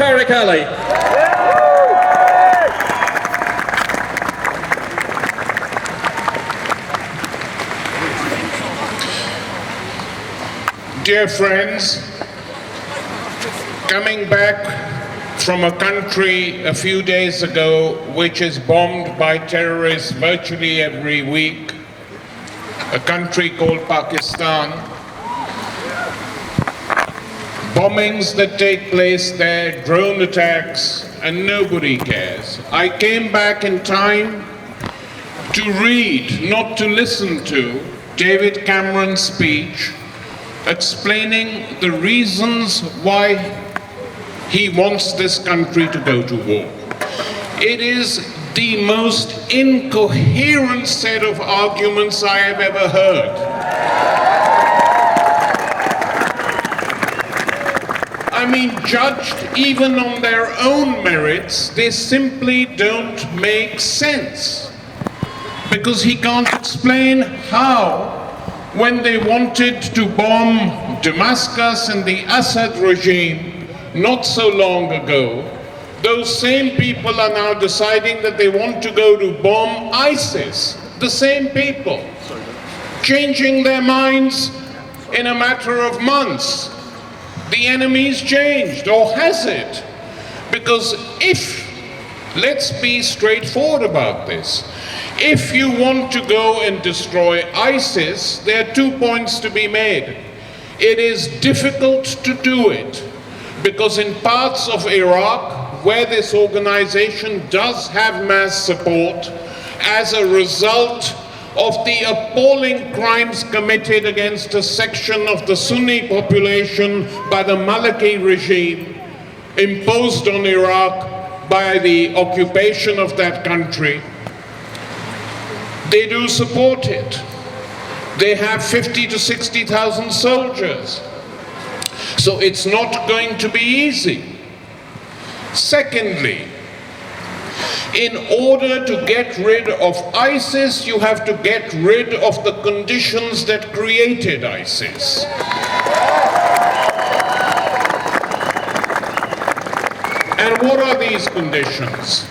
Tariq Ali. Dear friends, coming back from a country a few days ago which is bombed by terrorists virtually every week, a country called Pakistan, bombings that take place there, drone attacks, and nobody cares. I came back in time to read, not to listen to, David Cameron's speech explaining the reasons why he wants this country to go to war. It is the most incoherent set of arguments I have ever heard. I mean, judged even on their own merits, they simply don't make sense. Because he can't explain how, when they wanted to bomb Damascus and the Assad regime not so long ago, those same people are now deciding that they want to go to bomb ISIS. The same people, changing their minds in a matter of months. The enemy's changed, or has it? Because let's be straightforward about this. If you want to go and destroy ISIS, there are 2 points to be made. It is difficult to do it, because in parts of Iraq, where this organization does have mass support, as a result of the appalling crimes committed against a section of the Sunni population by the Maliki regime, imposed on Iraq by the occupation of that country, they do support it. They have 50 to 60,000 soldiers. So it's not going to be easy. Secondly, in order to get rid of ISIS, you have to get rid of the conditions that created ISIS. And what are these conditions?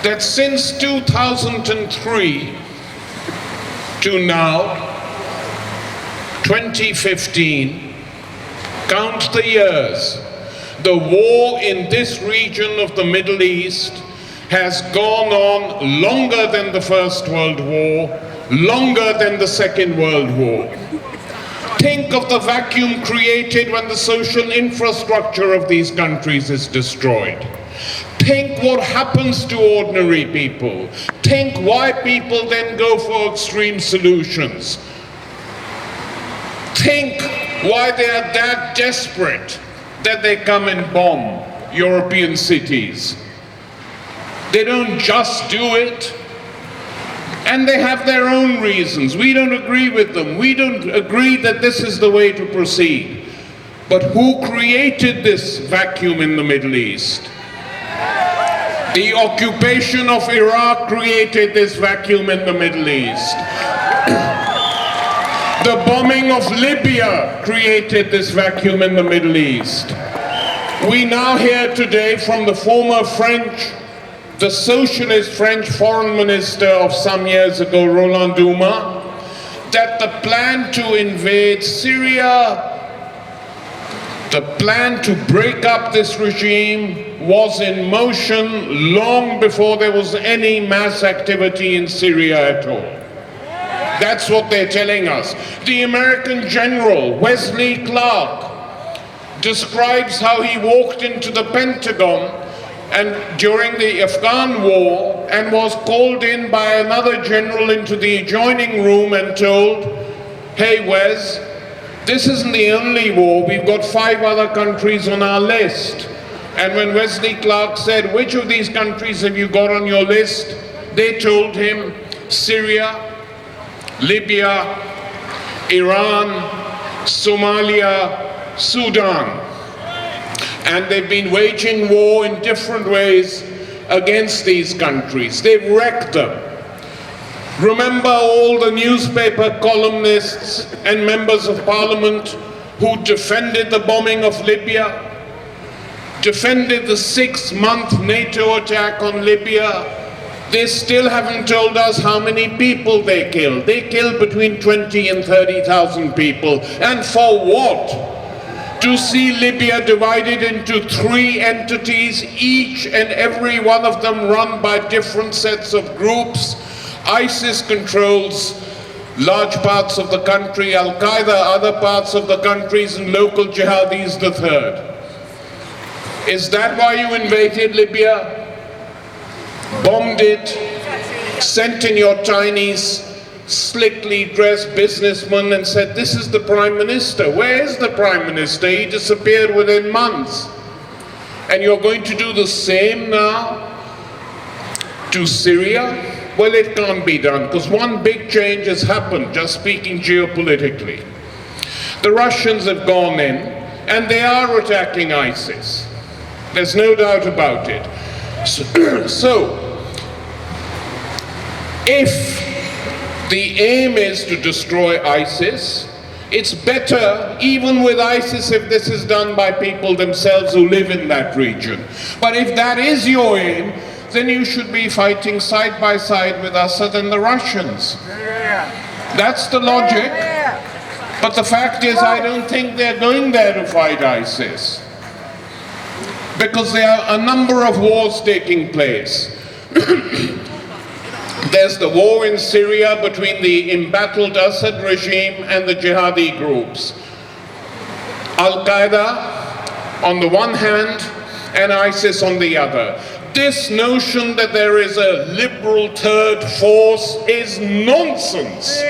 That since 2003 to now, 2015, count the years, the war in this region of the Middle East has gone on longer than the First World War, longer than the Second World War. Think of the vacuum created when the social infrastructure of these countries is destroyed. Think what happens to ordinary people. Think why people then go for extreme solutions. Think why they are that desperate that they come and bomb European cities. They don't just do it, and they have their own reasons. We don't agree with them. We don't agree that this is the way to proceed. But who created this vacuum in the Middle East? The occupation of Iraq created this vacuum in the Middle East. The bombing of Libya created this vacuum in the Middle East. We now hear today from the former the socialist French foreign minister of some years ago, Roland Dumas, that the plan to invade Syria, the plan to break up this regime, was in motion long before there was any mass activity in Syria at all. That's what they're telling us. The American general, Wesley Clark, describes how he walked into the Pentagon and during the Afghan war and was called in by another general into the adjoining room and told, "Hey Wes, this isn't the only war, we've got 5 other countries on our list." And when Wesley Clark said, "Which of these countries have you got on your list?" they told him, "Syria, Libya, Iran, Somalia, Sudan." And they've been waging war in different ways against these countries. They've wrecked them. Remember all the newspaper columnists and members of parliament who defended the bombing of Libya? defended the 6-month NATO attack on Libya. They still haven't told us how many people they killed. They killed between 20 and 30,000 people. And for what? To see Libya divided into 3 entities, each and every one of them run by different sets of groups. ISIS controls large parts of the country, Al-Qaeda other parts of the countries, and local jihadis the third. Is that why you invaded Libya? Bombed it, sent in your Chinese slickly dressed businessman and said, this is the Prime Minister. Where is the Prime Minister? He disappeared within months. And you're going to do the same now to Syria? Well, it can't be done, because one big change has happened, just speaking geopolitically. The Russians have gone in, and they are attacking ISIS. There's no doubt about it. So if the aim is to destroy ISIS, it's better, even with ISIS, if this is done by people themselves who live in that region. But if that is your aim, then you should be fighting side by side with Assad and the Russians. That's the logic. But the fact is, I don't think they're going there to fight ISIS, because there are a number of wars taking place. There's the war in Syria between the embattled Assad regime and the jihadi groups. Al-Qaeda on the one hand and ISIS on the other. This notion that there is a liberal third force is nonsense.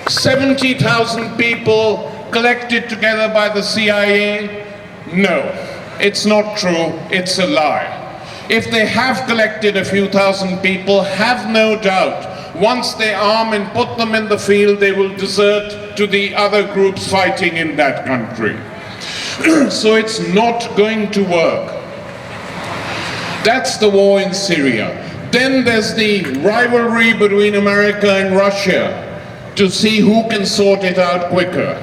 70,000 people collected together by the CIA? No, it's not true, it's a lie. If they have collected a few thousand people, have no doubt, once they arm and put them in the field, they will desert to the other groups fighting in that country. So it's not going to work. That's the war in Syria. Then there's the rivalry between America and Russia to see who can sort it out quicker.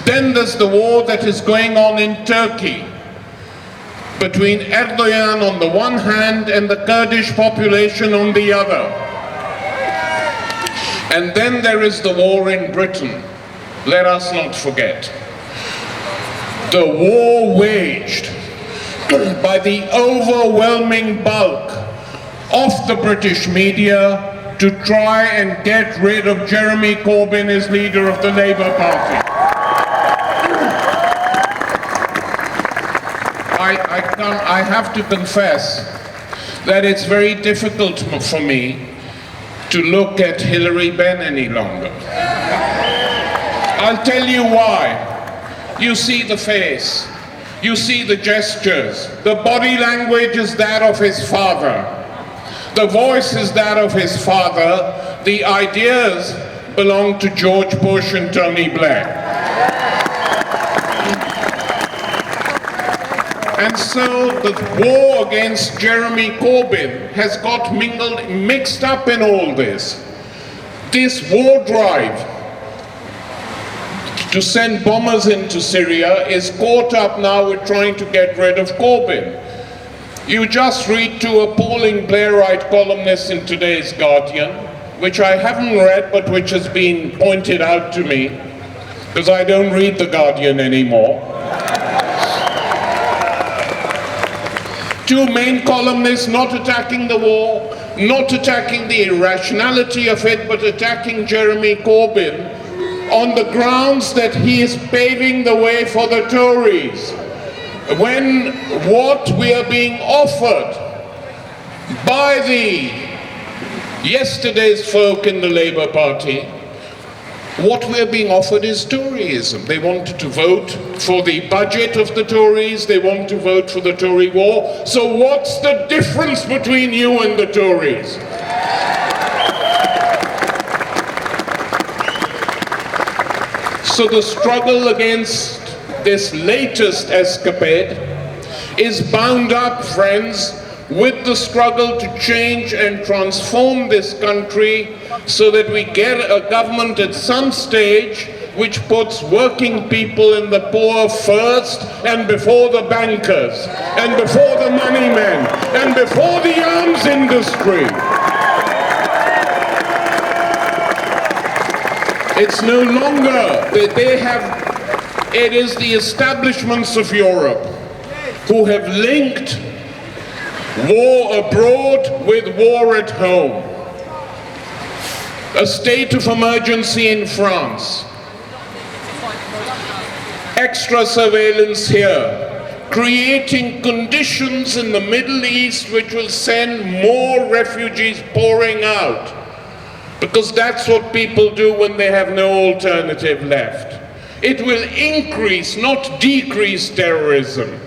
Then there's the war that is going on in Turkey between Erdogan on the one hand and the Kurdish population on the other. And then there is the war in Britain. Let us not forget. The war waged by the overwhelming bulk of the British media to try and get rid of Jeremy Corbyn as leader of the Labour Party. I have to confess that it's very difficult for me to look at Hillary Benn any longer. I'll tell you why. You see the face, you see the gestures, the body language is that of his father, the voice is that of his father, the ideas belong to George Bush and Tony Blair. And so the war against Jeremy Corbyn has got mixed up in all this. This war drive to send bombers into Syria is caught up now with trying to get rid of Corbyn. You just read to a appalling Blairite columnist in today's Guardian, which I haven't read but which has been pointed out to me, because I don't read the Guardian anymore. Two main columnists not attacking the war, not attacking the irrationality of it, but attacking Jeremy Corbyn on the grounds that he is paving the way for the Tories. When what we are being offered by the yesterday's folk in the Labour Party, what we're being offered is Toryism. They wanted to vote for the budget of the Tories, they want to vote for the Tory war. So what's the difference between you and the Tories? So the struggle against this latest escapade is bound up, friends, with the struggle to change and transform this country so that we get a government at some stage which puts working people and the poor first and before the bankers and before the money men and before the arms industry. It's no longer that it is the establishments of Europe who have linked war abroad with war at home. A state of emergency in France, extra surveillance here, creating conditions in the Middle East which will send more refugees pouring out, because that's what people do when they have no alternative left. It will increase, not decrease, terrorism,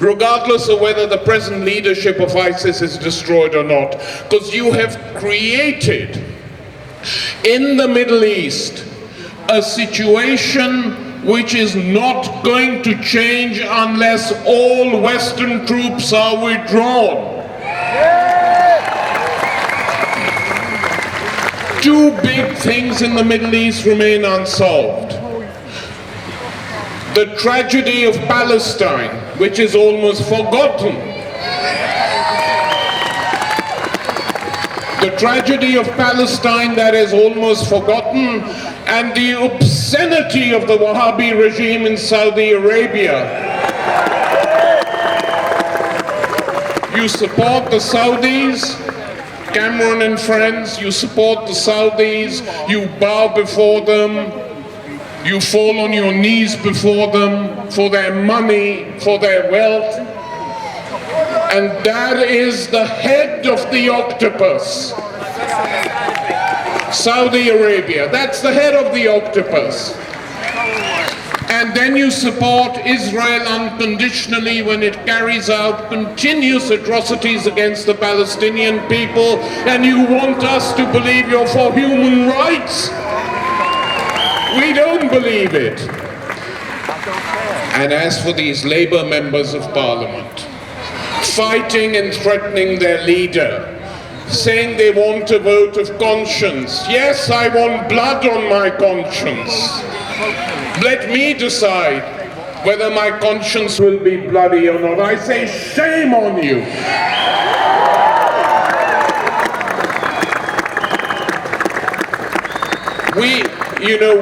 regardless of whether the present leadership of ISIS is destroyed or not, because you have created in the Middle East a situation which is not going to change unless all Western troops are withdrawn. Two big things in the Middle East remain unsolved. The tragedy of Palestine, which is almost forgotten. The tragedy of Palestine that is almost forgotten, and the obscenity of the Wahhabi regime in Saudi Arabia. You support the Saudis, Cameron and friends, you support the Saudis, you bow before them, you fall on your knees before them for their money, for their wealth. And that is the head of the octopus. Saudi Arabia, that's the head of the octopus. And then you support Israel unconditionally when it carries out continuous atrocities against the Palestinian people, and you want us to believe you're for human rights? We don't believe it. And as for these Labour members of Parliament, fighting and threatening their leader, saying they want a vote of conscience. Yes, I want blood on my conscience. Let me decide whether my conscience will be bloody or not. I say shame on you.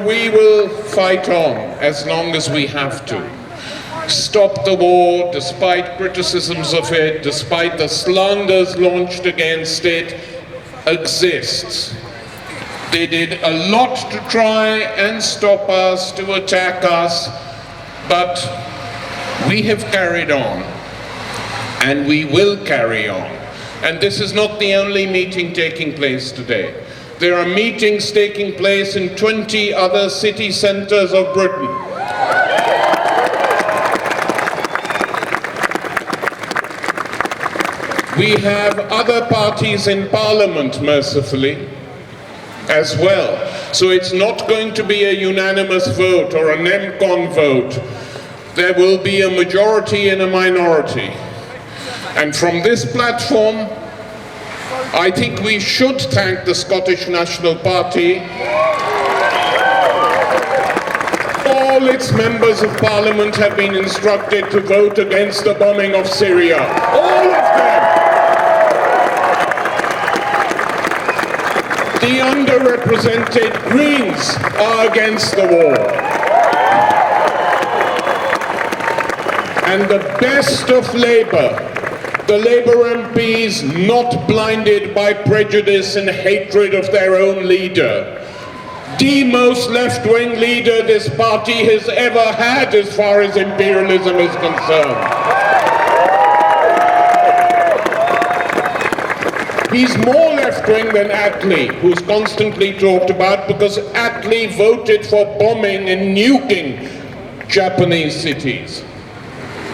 We will fight on as long as we have to. Stop the war, despite criticisms of it, despite the slanders launched against it, exists. They did a lot to try and stop us, to attack us, but we have carried on, and we will carry on. And this is not the only meeting taking place today. There are meetings taking place in 20 other city centres of Britain. We have other parties in Parliament, mercifully, as well. So it's not going to be a unanimous vote or a NEMCON vote. There will be a majority and a minority. And from this platform, I think we should thank the Scottish National Party. All its members of Parliament have been instructed to vote against the bombing of Syria. All of them. The underrepresented Greens are against the war. And the best of Labour, the Labour MPs not blinded by prejudice and hatred of their own leader. The most left-wing leader this party has ever had as far as imperialism is concerned. He's more left-wing than Attlee, who's constantly talked about, because Attlee voted for bombing and nuking Japanese cities.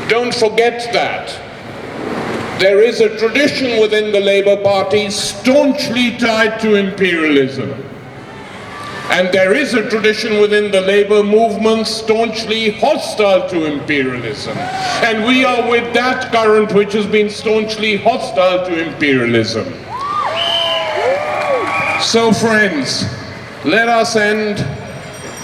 Don't forget that. There is a tradition within the Labour Party staunchly tied to imperialism. And there is a tradition within the Labour movement staunchly hostile to imperialism. And we are with that current which has been staunchly hostile to imperialism. So friends, let us end